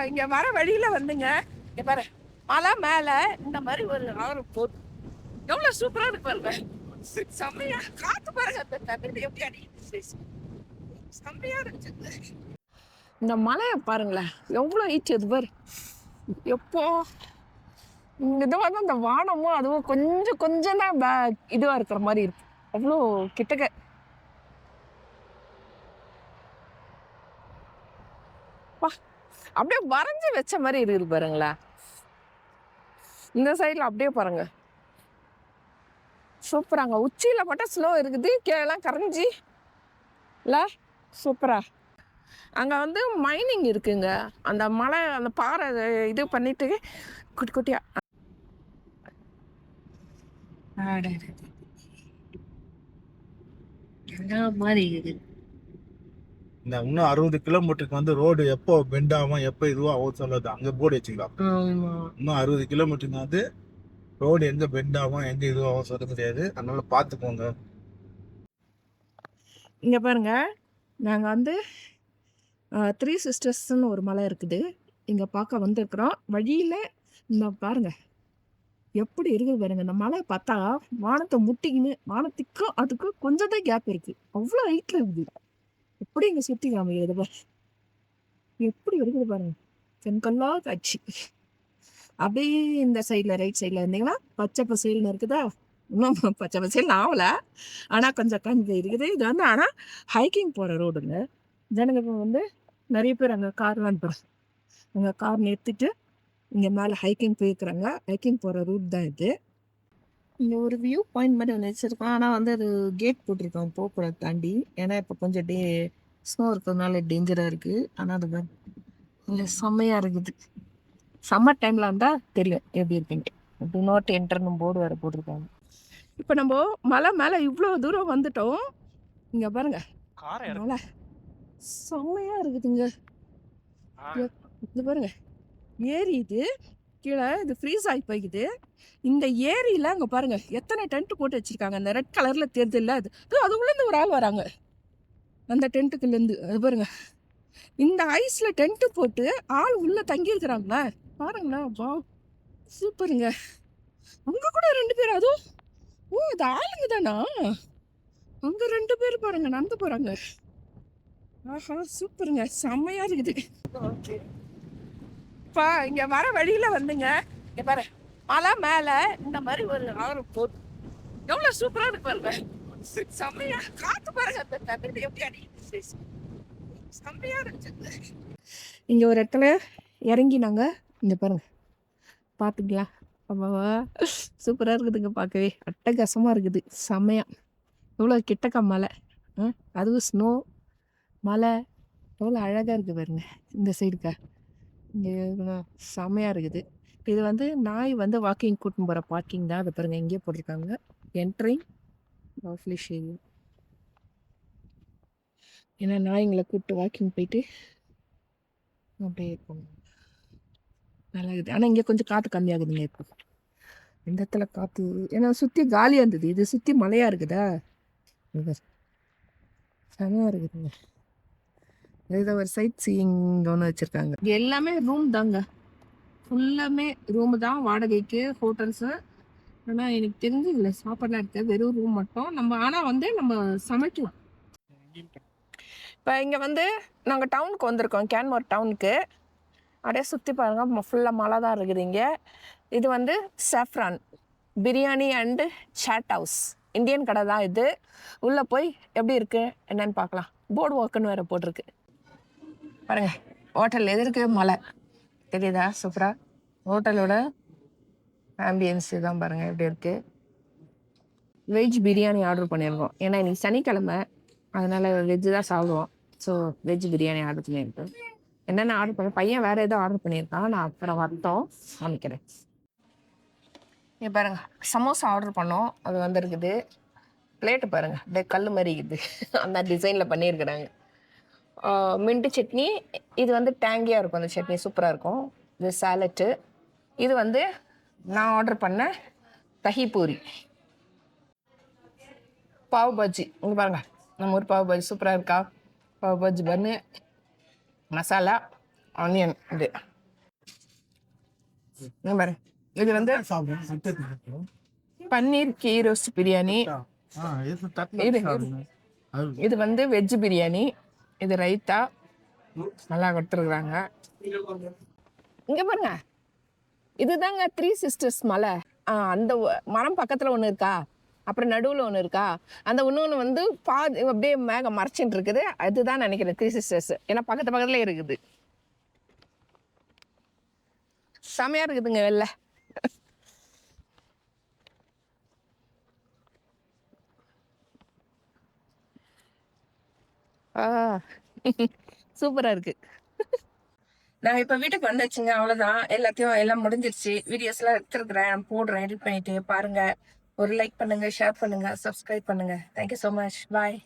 இங்க வர வழியில வந்துங்க, இங்க பாரு மலை மேல இந்த மாதிரி ஒரு ஆறு போகுது. எவ்வளவு சூப்பரா இருக்கு பாருங்க. செம்மையா காத்து பாருங்க, அந்த தண்ணி எப்படி அடிக்குது, செம்மையா இருந்துச்சு. இந்த மலையை பாருங்களேன், எவ்வளவு ஹைட் அது பாரு. எப்போ இது வந்து அந்த வானமும் அதுவும் கொஞ்சம் கொஞ்சம் தான் இதுவா இருக்கிற மாதிரி இருக்கு. அவ்வளோ கிட்டக்க அப்படியே வரைஞ்சி வச்ச மாதிரி இருக்குது பாருங்களா. இந்த சைட்ல அப்படியே பாருங்க, சூப்பராங்க. உச்சியில மட்டும் ஸ்னோ இருக்குது, கீழெல்லாம் கரைஞ்சி இல்ல சூப்பரா. அங்க வந்து மைனிங் இருக்குங்க, அந்த மலை அந்த பாறை இது பண்ணிட்டு குட்டி குட்டியா. மாதிரி இந்த இன்னும் 60 கிலோமீட்டருக்கு வந்து ரோடு எப்போ பெண்ட் ஆகும் எப்போ இதுவோ ஆகும் சொல்லுது. அங்கே போர்டு வச்சுக்கலாம். இன்னும் 60 கிலோமீட்டருக்கு வந்து ரோடு எங்க பெண்ட் ஆகும் எங்க இதுவாகும் சொல்ல முடியாது. அதனால பார்த்துக்கோங்க. இங்க பாருங்க, நாங்க வந்து த்ரீ சிஸ்டர்ஸ்ன்னு ஒரு மலை இருக்குது, இங்க பார்க்க வந்திருக்கிறோம். வழியில இந்த பாருங்க எப்படி இருக்குது பாருங்க. இந்த மலை பார்த்தா வானத்தை முட்டிக்கின்னு, வானத்துக்கும் அதுக்கும் கொஞ்சம் தான் கேப் இருக்கு, அவ்வளோ ஹைட்ல இருக்குது. எப்படி இங்க சுத்தி காமிக்கிறது பாரு, எப்படி இருக்குது பாருங்க, கண்கொள்ளா காட்சி. அப்படியே இந்த சைட்ல ரைட் சைட்ல இருந்தீங்கன்னா பச்சை பசேல்னு இருக்குதா. இன்னும் பச்சை பசேல்னு ஆகல, ஆனா கொஞ்சம் கஞ்சி இருக்குது. இது வந்து ஆனா ஹைக்கிங் போற ரோடுங்க. ஜனங்க வந்து நிறைய பேர் அங்க கார்லாம் போறாங்க, அங்க கார் நிறுத்திட்டு இங்க மேல ஹைக்கிங் போயிருக்கிறாங்க. ஹைக்கிங் போற ரூட் தான் இது. இங்க ஒரு வியூ பாயிண்ட் மாதிரி ஒன்று வச்சிருக்கோம், ஆனா வந்து அது கேட் போட்டிருக்கோம் போக்குவரத்து தாண்டி. ஏன்னா இப்போ கொஞ்சம் ஸ்னோ இருக்கிறதுனால டேஞ்சரா இருக்கு. ஆனா அது இங்க செம்மையா இருக்குது. சம்மர் டைம்ல வந்தா தெரியும் எப்படி இருக்குன்ட்டு. டு நாட் என்டர்னு போர்டு வேற போட்டிருக்காங்க. இப்போ நம்ம மலை மேல இவ்வளோ தூரம் வந்துட்டோம். இங்க பாருங்க மலை செம்மையா இருக்குதுங்க. இது பாருங்க ஏரி, இது கீழே இது ஃப்ரீஸ் ஆகி போய்க்குது. இந்த ஏரியில அங்க பாருங்க எத்தனை டென்ட் போட்டு வச்சிருக்காங்க. அந்த ரெட் கலர்ல தெரியுதுல்ல, அது உள்ள இருந்து ஒரு ஆள் வராங்க அந்த டென்ட்டுக்குள்ள இருந்து. அது பாருங்க, இந்த ஐஸ்ல டென்ட் போட்டு ஆள் உள்ள தங்கி இருக்கிறாங்களா பாருங்களா. வா சூப்பருங்க. அங்க கூட 2 பேர், அதுவும் ஓ அது ஆளுங்க தானா. அங்க 2 பேர் பாருங்க நடந்து போறாங்க. ஆஹா சூப்பருங்க, செம்மையா இருக்குது. இங்க வர வழியில வந்துங்க, இங்க பாரு மலை மேல இந்த மாதிரி ஒரு ஆறு போகுது. எவ்வளவு சூப்பரா இருக்கு பாருங்க, செம்மையா காத்து பாருங்க, அந்த தண்ணி எப்படி அடிக்குது, செம்மையா இருந்துச்சு. இங்க ஒரு இடத்துல இறங்கினாங்க, இங்க பாருங்க பாத்துங்களா. சூப்பரா இருக்குதுங்க, பார்க்கவே அட்டகாசமா இருக்குது, செம்மையா. எவ்வளோ கிட்டக்க மலை, அதுவும் ஸ்னோ மலை எவ்வளோ அழகா இருக்கு பாருங்க. இந்த சைடுக்கா இங்கே செம்மையா இருக்குது. இது வந்து நாய் வந்து வாக்கிங் கூட்டின்னு போகிற பார்க்கிங் தான். அதை பாருங்க இங்கேயே போட்டிருக்காங்க, என்ட்ரிங் ஆஃப்லிஷ் ஏரியா. ஏன்னா நாய்ங்களை கூப்பிட்டு வாக்கிங் போயிட்டு அப்படியே இருக்கும், நல்லா இருக்குது. ஆனால் இங்கே கொஞ்சம் காற்று கம்மியாகுதுங்க இப்போ. இந்த இடத்துல காற்று, ஏன்னா சுற்றி காலியாக இருந்தது, இது சுற்றி மலையாக இருக்குதா, செமையாக இருக்குதுங்க. ஏதோ ஒரு சைட் சீயிங் ஒன்று வச்சுருக்காங்க. இது எல்லாமே ரூம் தாங்க, ஃபுல்லாமே ரூமு தான் வாடகைக்கு, ஹோட்டல்ஸு. ஆனால் எனக்கு தெரிஞ்சு இல்லை சாப்பாடுலாம் இருக்குது, வெறும் ரூம் மட்டும். நம்ம ஆனால் வந்து நம்ம சமைக்கலாம். இப்போ இங்கே வந்து நாங்கள் டவுனுக்கு வந்திருக்கோம், கேன்மார் டவுனுக்கு. அப்படியே சுற்றி பாருங்க, ஃபுல்லாக மழை தான் இருக்குது இங்கே. இது வந்து saffron biryani and chaat house, Indian கடை தான் இது. உள்ளே போய் எப்படி இருக்குது என்னன்னு பார்க்கலாம். போர்டு வாக்குன்னு வேறு போட்டிருக்கு பாருங்க. ஹோட்டல் எதிர்க்கு மலை தெரியுதா, சூப்பரா. ஹோட்டலோட ஆம்பியன்ஸ் தான் பாருங்க எப்படி இருக்கு. வெஜ் பிரியாணி ஆர்டர் பண்ணியிருக்கோம், ஏன்னா இன்னைக்கு சனிக்கிழமை, அதனால வெஜ்ஜு தான் சாப்பிடுவோம். ஸோ வெஜ் பிரியாணி ஆர்டர் பண்ணியிருக்கோம். என்னென்ன ஆர்டர் பண்ண, பையன் வேற ஏதோ ஆர்டர் பண்ணியிருக்கான், நான் அப்புறம் வரட்டும் சமைக்கிறேன். இங்கே பாருங்க சமோசா ஆர்டர் பண்ணோம், அது வந்துருக்குது. பிளேட்டு பாருங்க அப்படியே கல் மாதிரி இருக்குது, அந்த டிசைனில் பண்ணியிருக்கிறாங்க. மின்ட்டு சட்னி, இது வந்து டேங்கியாக இருக்கும் அந்த சட்னி, சூப்பராக இருக்கும். இது சாலட்டு. இது வந்து நான் ஆர்டர் பண்ண தஹி பூரி. பாவ் பஜ்ஜி, இங்கே பாருங்க நம்ம ஊர் பாவ் பஜ்ஜி சூப்பராக இருக்கா. பாவ் பஜ்ஜி பன்னு, மசாலா, ஆனியன் இது இங்க பாரு. இது வந்து பன்னீர் கீ ரோஸ்ட் பிரியாணி. இரு, இரு. இது வந்து வெஜ் பிரியாணி. இது ரைத்தா நல்லா கொடுத்துருக்குறாங்க. இங்க பாருங்க, இதுதாங்க த்ரீ சிஸ்டர்ஸ் மலை. அந்த மரம் பக்கத்துல ஒண்ணு இருக்கா, அப்புறம் நடுவுல ஒண்ணு இருக்கா, அந்த இன்னொன்னு வந்து அப்படியே மேகம் மறைச்சிட்டு இருக்குது. அதுதான் நினைக்கிறேன் த்ரீ சிஸ்டர்ஸ். ஏன்னா பக்கத்து பக்கத்துல இருக்குது. செமையா இருக்குதுங்க வெளில. சூப்பரா இருக்கு. நான் இப்ப வீட்டுக்கு வந்தாச்சுங்க. அவ்வளவுதான், எல்லாம் முடிஞ்சிருச்சு. வீடியோஸ் எல்லாம் எடுத்துருக்கிறேன், போடுறேன், எடிட் பண்ணிட்டு பாருங்க. ஒரு லைக் பண்ணுங்க, ஷேர் பண்ணுங்க, சப்ஸ்கிரைப் பண்ணுங்க. Thank you so much. பாய்.